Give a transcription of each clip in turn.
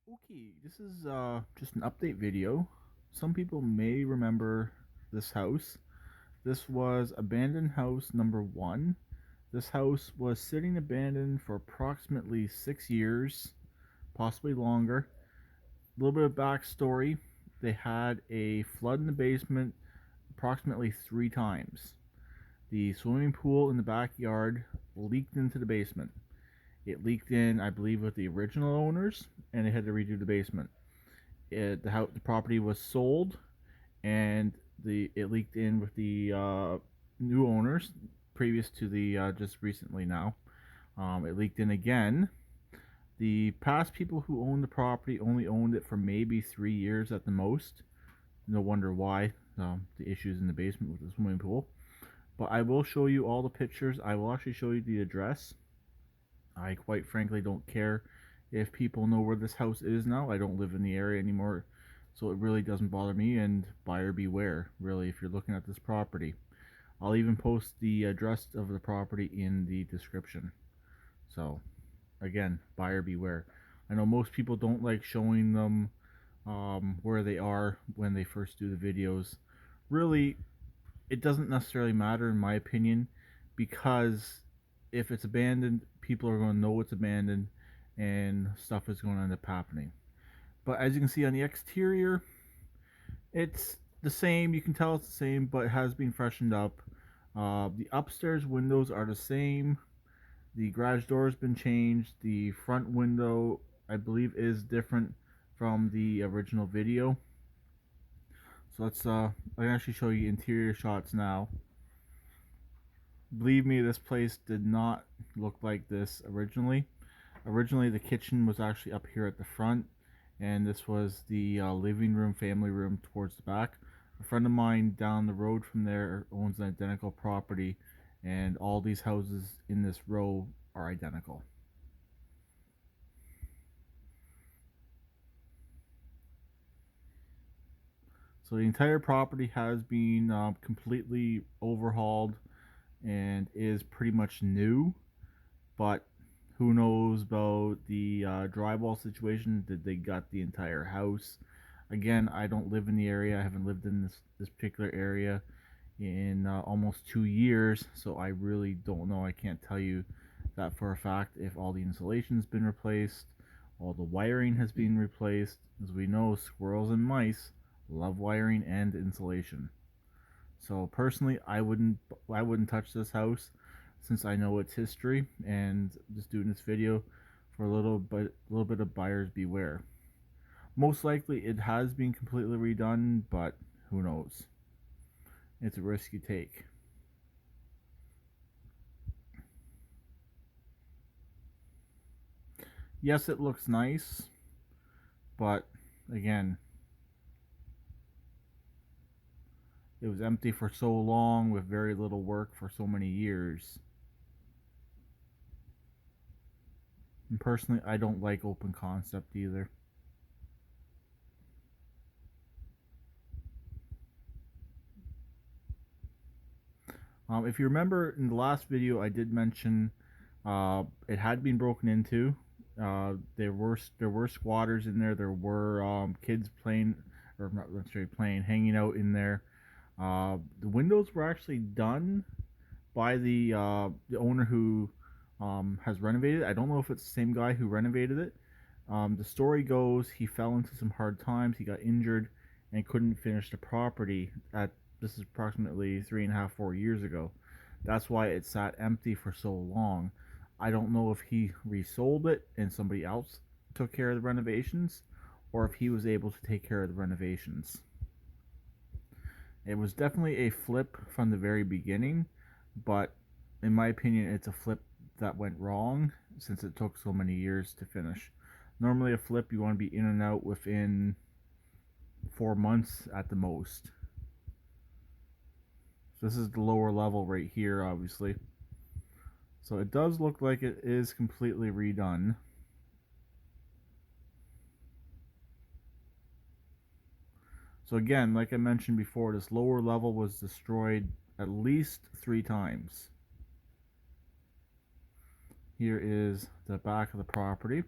Okay, this is just an update video. Some people may remember this house. This was abandoned house number 1. This house was sitting abandoned for approximately 6 years, possibly longer. A little bit of backstory. They had a flood in the basement approximately 3 times. The swimming pool in the backyard leaked into the basement. It leaked in, I believe, with the original owners, and they had to redo the basement. The property was sold, and it leaked in with the new owners previous to the just recently now. It leaked in again. The past people who owned the property only owned it for maybe 3 years at the most. No wonder why. The issues in the basement with the swimming pool. But I will show you all the pictures. I will actually show you the address. I quite frankly don't care if people know where this house is now. I don't live in the area anymore, so it really doesn't bother me. And buyer beware, really, if you're looking at this property. I'll even post the address of the property in the description. So, again, buyer beware. I know most people don't like showing them where they are when they first do the videos. Really, it doesn't necessarily matter, in my opinion, because if it's abandoned, people are going to know it's abandoned and stuff is going to end up happening. But as you can see on the exterior, it's the same. You can tell it's the same, but it has been freshened up. The upstairs windows are the same. The garage door has been changed. The front window, I believe, is different from the original video. So I can actually show you interior shots now. Believe me, this place did not look like this originally. Originally, the kitchen was actually up here at the front, and this was the living room, family room towards the back. A friend of mine down the road from there owns an identical property, and all these houses in this row are identical. So the entire property has been completely overhauled and is pretty much new, but who knows about the drywall situation? Did they gut the entire house? Again, I don't live in the area. I haven't lived in this particular area in almost 2 years, so I really don't know. I can't tell you that for a fact if all the insulation's been replaced, all the wiring has been replaced. As we know, squirrels and mice love wiring and insulation. So personally, I wouldn't touch this house since I know its history, and just doing this video for a little bit of buyers beware. Most likely it has been completely redone, but who knows? It's a risk you take. Yes, it looks nice, but again, it was empty for so long with very little work for so many years. And personally, I don't like open concept either. If you remember in the last video, I did mention it had been broken into. There were squatters in there. There were kids playing, or not necessarily playing, hanging out in there. The windows were actually done by the owner who has renovated. I don't know if it's the same guy who renovated it. The story goes he fell into some hard times. He got injured and couldn't finish the property. This is approximately 3.5, 4 years ago. That's why it sat empty for so long. I don't know if he resold it and somebody else took care of the renovations, or if he was able to take care of the renovations. It was definitely a flip from the very beginning, but in my opinion, it's a flip that went wrong since it took so many years to finish. Normally, a flip you want to be in and out within 4 months at the most. So this is the lower level right here, obviously. So it does look like it is completely redone. So again, like I mentioned before, this lower level was destroyed at least 3 times. Here is the back of the property.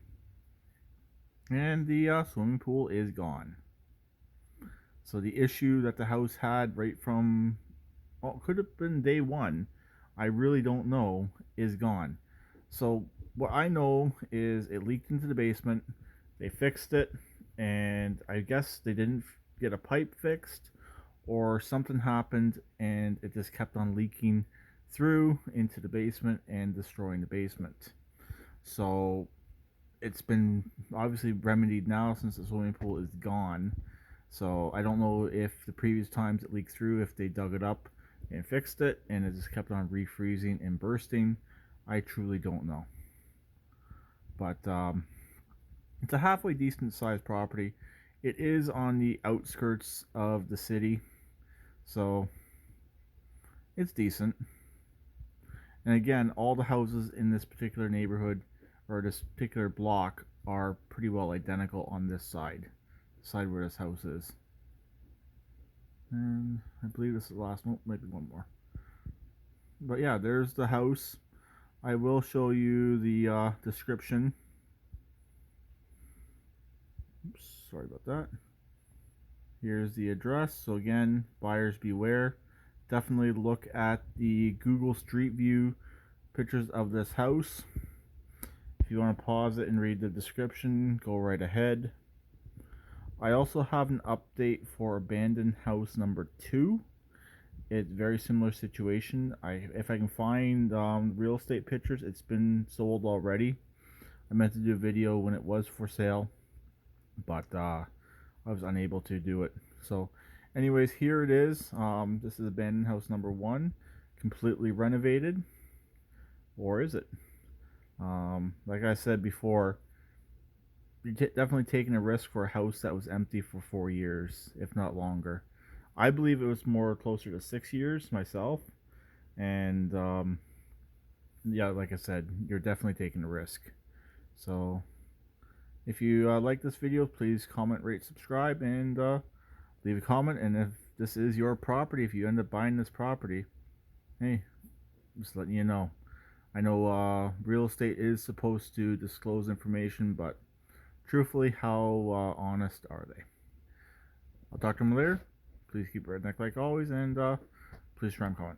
and the swimming pool is gone. So the issue that the house had right from, well, could have been day one, I really don't know, is gone. So what I know is it leaked into the basement. They fixed it, and I guess they didn't get a pipe fixed, or something happened and it just kept on leaking through into the basement and destroying the basement. So it's been obviously remedied now since the swimming pool is gone. So I don't know if the previous times it leaked through, if they dug it up and fixed it and it just kept on refreezing and bursting. I truly don't know. But it's a halfway decent sized property. It is on the outskirts of the city, so it's decent. And again, all the houses in this particular neighborhood or this particular block are pretty well identical on this side where this house is. And I believe this is the last one, maybe one more. But yeah, there's the house. I will show you the description. Oops, sorry about that. Here's the address. So again, buyers beware. Definitely look at the Google Street View pictures of this house. If you want to pause it and read the description, go right ahead. I also have an update for abandoned house number 2. It's very similar situation. If I can find real estate pictures, it's been sold already. I meant to do a video when it was for sale, but I was unable to do it. So anyways, here it is. This is abandoned house number 1, completely renovated. Or is it? Like I said before, you're definitely taking a risk for a house that was empty for 4 years, if not longer. I believe it was more closer to 6 years myself. And yeah, like I said, you're definitely taking a risk. So if you like this video, please comment, rate, subscribe, and leave a comment. And if this is your property, if you end up buying this property, hey, just letting you know. I know real estate is supposed to disclose information, but truthfully, how honest are they? I'll talk to them later. Please keep redneck like always, and please try and comment.